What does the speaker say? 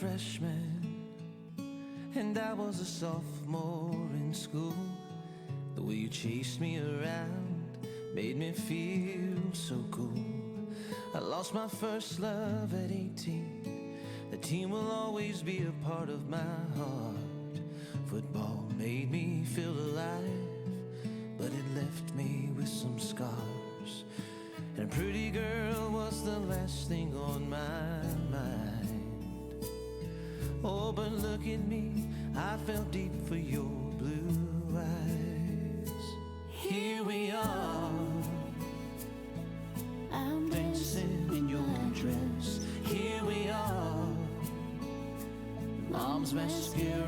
freshman and I was a sophomore in school. The way you chased me around made me feel so cool. I lost my first love at 18. The team will always be a part of my heart. Football made me feel alive, but it left me with some scars. And a pretty girl was the last thing on my mind. Oh, but look at me, I fell deep for your blue eyes. Here we are, I'm dancing in your dress. Here we are, mom's mascara